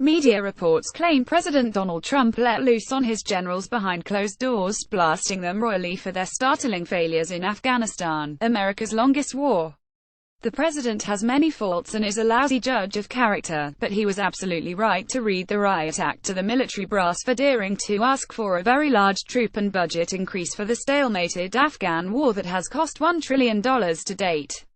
Media reports claim President Donald Trump let loose on his generals behind closed doors, blasting them royally for their startling failures in Afghanistan, America's longest war. The president has many faults and is a lousy judge of character, but he was absolutely right to read the riot act to the military brass for daring to ask for a very large troop and budget increase for the stalemated Afghan war that has cost $1 trillion to date.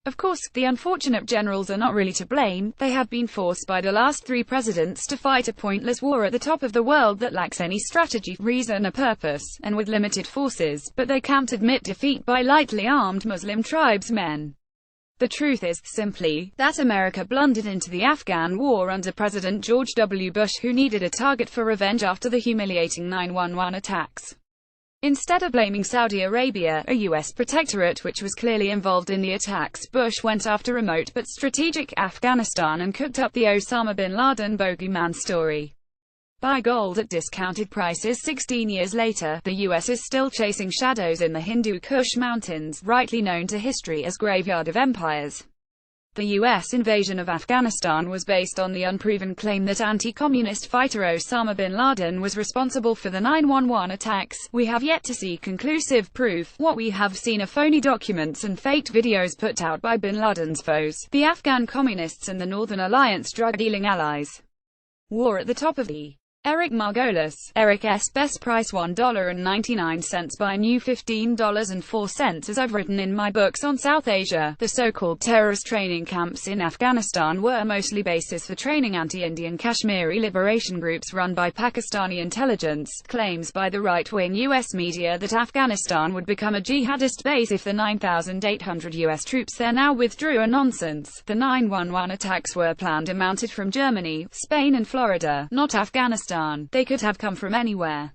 Of course, the unfortunate generals are not really to blame. They have been forced by the last three presidents to fight a pointless war at the top of the world that lacks any strategy, reason or purpose, and with limited forces, but they can't admit defeat by lightly armed Muslim tribesmen. The truth is, simply, that America blundered into the Afghan war under President George W. Bush, who needed a target for revenge after the humiliating 9/11 attacks. Instead of blaming Saudi Arabia, a U.S. protectorate which was clearly involved in the attacks, Bush went after remote but strategic Afghanistan and cooked up the Osama bin Laden bogeyman story. Buy gold at discounted prices. 16 years later, the U.S. is still chasing shadows in the Hindu Kush Mountains, rightly known to history as Graveyard of Empires. The U.S. invasion of Afghanistan was based on the unproven claim that anti-communist fighter Osama bin Laden was responsible for the 9/11 attacks. We have yet to see conclusive proof. What we have seen are phony documents and faked videos put out by bin Laden's foes, the Afghan communists and the Northern Alliance drug-dealing allies. War at the top of the Eric Margolis, Eric S. Best price $1.99. Buy new $15.04. As I've written in my books on South Asia, the so-called terrorist training camps in Afghanistan were mostly bases for training anti-Indian Kashmiri liberation groups run by Pakistani intelligence. Claims by the right-wing U.S. media that Afghanistan would become a jihadist base if the 9,800 U.S. troops there now withdrew are nonsense. The 9/11 attacks were planned and mounted from Germany, Spain and Florida, not Afghanistan. They could have come from anywhere.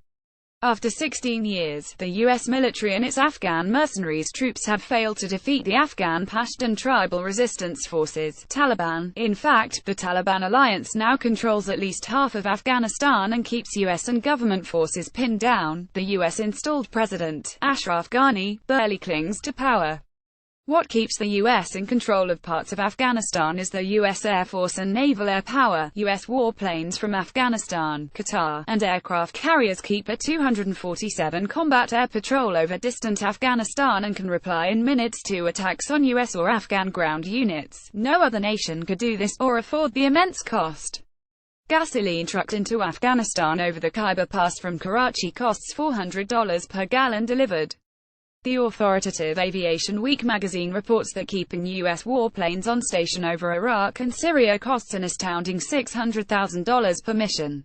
After 16 years, the U.S. military and its Afghan mercenaries troops have failed to defeat the Afghan Pashtun tribal resistance forces, Taliban. In fact, the Taliban alliance now controls at least half of Afghanistan and keeps U.S. and government forces pinned down. The U.S.-installed president, Ashraf Ghani, barely clings to power. What keeps the U.S. in control of parts of Afghanistan is the U.S. Air Force and naval air power. U.S. warplanes from Afghanistan, Qatar, and aircraft carriers keep a 247 combat air patrol over distant Afghanistan and can reply in minutes to attacks on U.S. or Afghan ground units. No other nation could do this, or afford the immense cost. Gasoline trucked into Afghanistan over the Khyber Pass from Karachi costs $400 per gallon delivered. The authoritative Aviation Week magazine reports that keeping U.S. warplanes on station over Iraq and Syria costs an astounding $600,000 per mission.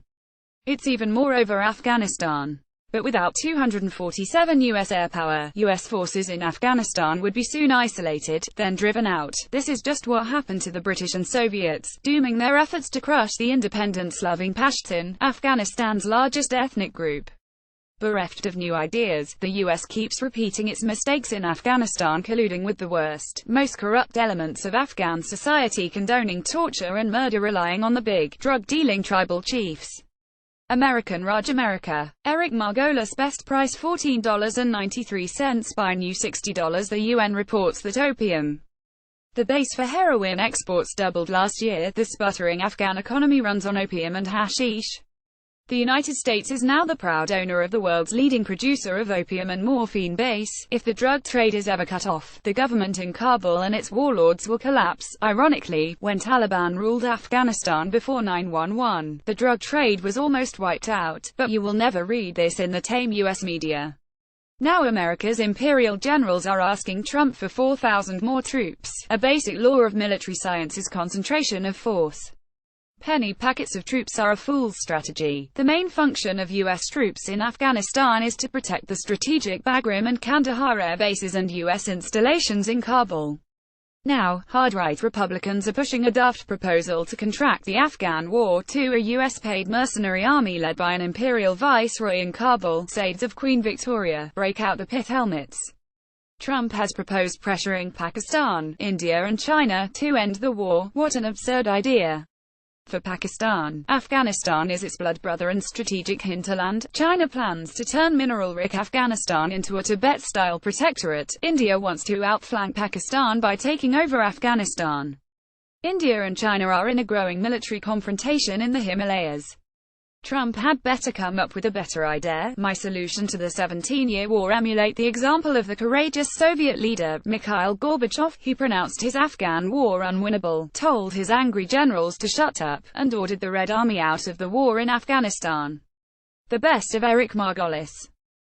It's even more over Afghanistan. But without 247 U.S. air power, U.S. forces in Afghanistan would be soon isolated, then driven out. This is just what happened to the British and Soviets, dooming their efforts to crush the independence-loving Pashtun, Afghanistan's largest ethnic group. Bereft of new ideas, the U.S. keeps repeating its mistakes in Afghanistan, colluding with the worst, most corrupt elements of Afghan society, condoning torture and murder, relying on the big, drug-dealing tribal chiefs. American Raj America. Eric Margolis Best price $14.93. Buy new $60. The UN reports that opium, the base for heroin exports, doubled last year. The sputtering Afghan economy runs on opium and hashish. The United States is now the proud owner of the world's leading producer of opium and morphine base. If the drug trade is ever cut off, the government in Kabul and its warlords will collapse. Ironically, when Taliban ruled Afghanistan before 9/11, the drug trade was almost wiped out, but you will never read this in the tame U.S. media. Now America's imperial generals are asking Trump for 4,000 more troops. A basic law of military science is concentration of force. Penny packets of troops are a fool's strategy. The main function of U.S. troops in Afghanistan is to protect the strategic Bagram and Kandahar air bases and U.S. installations in Kabul. Now, hard-right Republicans are pushing a daft proposal to contract the Afghan war to a U.S.-paid mercenary army led by an imperial viceroy in Kabul. Shades of Queen Victoria, break out the pith helmets. Trump has proposed pressuring Pakistan, India and China to end the war. What an absurd idea. For Pakistan, Afghanistan is its blood brother and strategic hinterland. China plans to turn mineral-rich Afghanistan into a Tibet-style protectorate. India wants to outflank Pakistan by taking over Afghanistan. India and China are in a growing military confrontation in the Himalayas. Trump had better come up with a better idea. My solution to the 17-year war: emulate the example of the courageous Soviet leader, Mikhail Gorbachev, who pronounced his Afghan war unwinnable, told his angry generals to shut up, and ordered the Red Army out of the war in Afghanistan. The best of Eric Margolis.